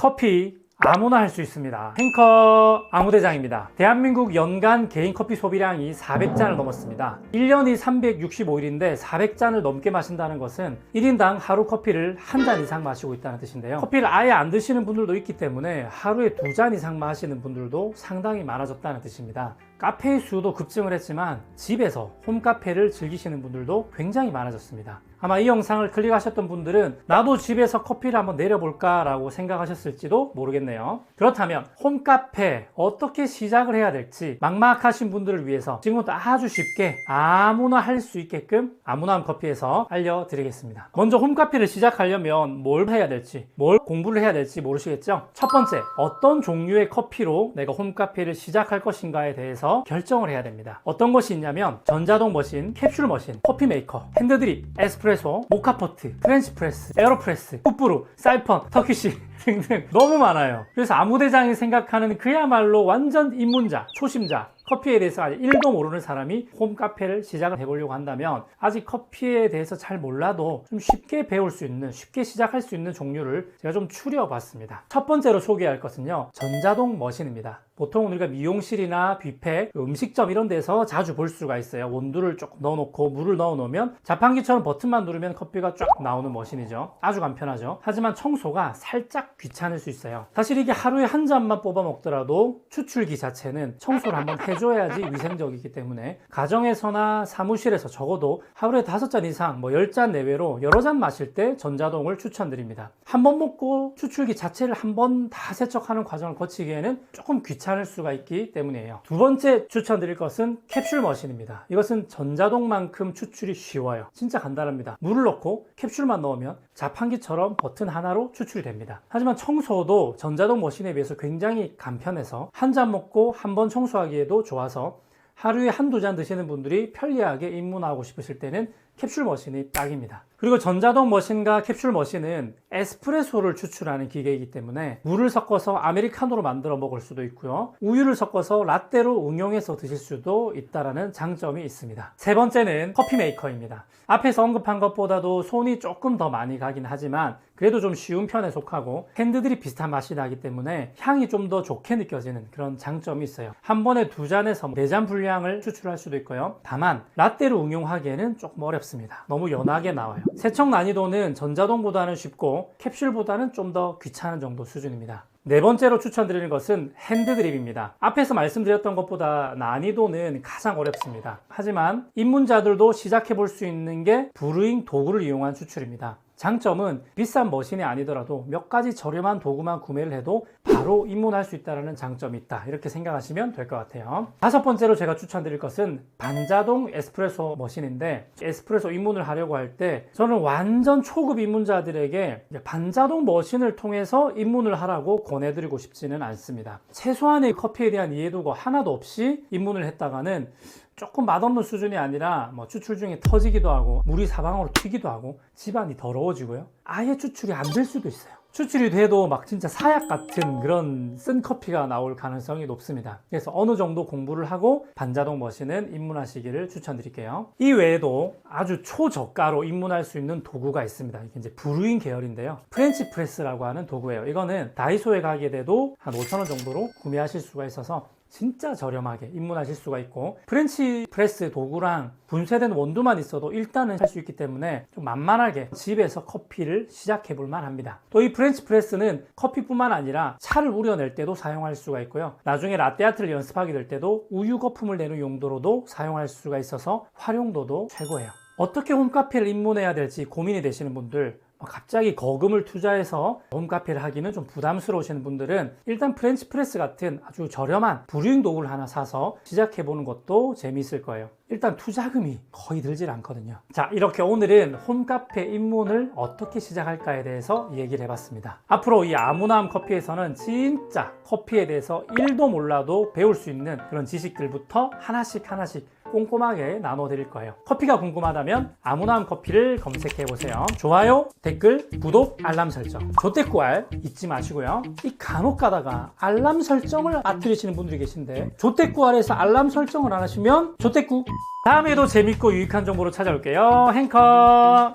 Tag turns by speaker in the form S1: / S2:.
S1: 커피 아무나 할 수 있습니다. 행커 아무대장입니다. 대한민국 연간 개인 커피 소비량이 400잔을 넘었습니다. 1년이 365일인데 400잔을 넘게 마신다는 것은 1인당 하루 커피를 한 잔 이상 마시고 있다는 뜻인데요. 커피를 아예 안 드시는 분들도 있기 때문에 하루에 2잔 이상 마시는 분들도 상당히 많아졌다는 뜻입니다. 카페의 수도 급증을 했지만 집에서 홈카페를 즐기시는 분들도 굉장히 많아졌습니다. 아마 이 영상을 클릭하셨던 분들은 나도 집에서 커피를 한번 내려볼까 라고 생각하셨을지도 모르겠네요. 그렇다면 홈카페 어떻게 시작을 해야 될지 막막하신 분들을 위해서 지금부터 아주 쉽게 아무나 할 수 있게끔 아무나함 커피에서 알려드리겠습니다. 먼저 홈카페를 시작하려면 뭘 해야 될지, 뭘 공부를 해야 될지 모르시겠죠? 첫 번째, 어떤 종류의 커피로 내가 홈카페를 시작할 것인가에 대해서 결정을 해야 됩니다. 어떤 것이 있냐면 전자동 머신, 캡슐 머신, 커피 메이커, 핸드드립, 에스프레소, 모카포트, 프렌치프레스, 에어로프레스, 푸프루, 사이펀, 터키시 등등 너무 많아요. 그래서 아무대장이 생각하는 그야말로 완전 입문자, 초심자, 커피에 대해서 아직 1도 모르는 사람이 홈카페를 시작을 해보려고 한다면 아직 커피에 대해서 잘 몰라도 좀 쉽게 배울 수 있는, 쉽게 시작할 수 있는 종류를 제가 좀 추려봤습니다. 첫 번째로 소개할 것은요, 전자동 머신입니다. 보통 우리가 미용실이나 뷔페, 음식점 이런 데서 자주 볼 수가 있어요. 원두를 조금 넣어놓고 물을 넣어놓으면 자판기처럼 버튼만 누르면 커피가 쫙 나오는 머신이죠. 아주 간편하죠. 하지만 청소가 살짝 귀찮을 수 있어요. 사실 이게 하루에 한 잔만 뽑아 먹더라도 추출기 자체는 청소를 한번 해줘야지 위생적이기 때문에 가정에서나 사무실에서 적어도 하루에 5잔 이상, 10잔 내외로 여러 잔 마실 때 전자동을 추천드립니다. 한 번 먹고 추출기 자체를 한 번 다 세척하는 과정을 거치기에는 조금 귀찮을 수가 있기 때문이에요. 두 번째 추천드릴 것은 캡슐 머신입니다. 이것은 전자동만큼 추출이 쉬워요. 진짜 간단합니다. 물을 넣고 캡슐만 넣으면 자판기처럼 버튼 하나로 추출이 됩니다. 하지만 청소도 전자동 머신에 비해서 굉장히 간편해서 한 잔 먹고 한 번 청소하기에도 좋아서 하루에 한두 잔 드시는 분들이 편리하게 입문하고 싶으실 때는 캡슐 머신이 딱입니다. 그리고 전자동 머신과 캡슐 머신은 에스프레소를 추출하는 기계이기 때문에 물을 섞어서 아메리카노로 만들어 먹을 수도 있고요, 우유를 섞어서 라떼로 응용해서 드실 수도 있다는 장점이 있습니다. 세 번째는 커피 메이커입니다. 앞에서 언급한 것보다도 손이 조금 더 많이 가긴 하지만 그래도 좀 쉬운 편에 속하고 핸드들이 비슷한 맛이 나기 때문에 향이 좀 더 좋게 느껴지는 그런 장점이 있어요. 한 번에 2잔에서 4잔 분량을 추출할 수도 있고요. 다만 라떼로 응용하기에는 조금 어렵습니다. 너무 연하게 나와요. 세척 난이도는 전자동보다는 쉽고 캡슐보다는 좀 더 귀찮은 정도 수준입니다. 네 번째로 추천드리는 것은 핸드드립입니다. 앞에서 말씀드렸던 것보다 난이도는 가장 어렵습니다. 하지만 입문자들도 시작해 볼 수 있는 게 브루잉 도구를 이용한 추출입니다. 장점은 비싼 머신이 아니더라도 몇 가지 저렴한 도구만 구매를 해도 바로 입문할 수 있다는 장점이 있다, 이렇게 생각하시면 될 것 같아요. 다섯 번째로 제가 추천드릴 것은 반자동 에스프레소 머신인데, 에스프레소 입문을 하려고 할 때 저는 완전 초급 입문자들에게 반자동 머신을 통해서 입문을 하라고 권해드리고 싶지는 않습니다. 최소한의 커피에 대한 이해도가 하나도 없이 입문을 했다가는 조금 맛없는 수준이 아니라 추출 중에 터지기도 하고 물이 사방으로 튀기도 하고 집안이 더러워지고요, 아예 추출이 안 될 수도 있어요. 추출이 돼도 진짜 사약 같은 그런 쓴 커피가 나올 가능성이 높습니다. 그래서 어느 정도 공부를 하고 반자동 머신은 입문하시기를 추천드릴게요. 이 외에도 아주 초저가로 입문할 수 있는 도구가 있습니다. 이게 이제 브루잉 계열인데요, 프렌치 프레스라고 하는 도구예요. 이거는 다이소에 가게 돼도 한 5,000원 정도로 구매하실 수가 있어서 진짜 저렴하게 입문하실 수가 있고, 프렌치 프레스 도구랑 분쇄된 원두만 있어도 일단은 할 수 있기 때문에 좀 만만하게 집에서 커피를 시작해 볼 만합니다. 또 이 프렌치 프레스는 커피뿐만 아니라 차를 우려낼 때도 사용할 수가 있고요, 나중에 라떼아트를 연습하게 될 때도 우유 거품을 내는 용도로도 사용할 수가 있어서 활용도도 최고예요. 어떻게 홈카페를 입문해야 될지 고민이 되시는 분들, 갑자기 거금을 투자해서 홈카페를 하기는 좀 부담스러우신 분들은 일단 프렌치 프레스 같은 아주 저렴한 브루잉 도구를 하나 사서 시작해보는 것도 재미있을 거예요. 일단 투자금이 거의 들질 않거든요. 자, 이렇게 오늘은 홈카페 입문을 어떻게 시작할까에 대해서 얘기를 해봤습니다. 앞으로 이 아무나함 커피에서는 진짜 커피에 대해서 1도 몰라도 배울 수 있는 그런 지식들부터 하나씩 꼼꼼하게 나눠드릴 거예요. 커피가 궁금하다면 아무나함 커피를 검색해보세요. 좋아요, 댓글, 구독, 알람 설정, 조태꾸알 잊지 마시고요. 이 간혹 가다가 알람 설정을 빠뜨리시는 분들이 계신데, 조태꾸알에서 알람 설정을 안 하시면 조태꾸. 다음에도 재밌고 유익한 정보로 찾아올게요. 행커.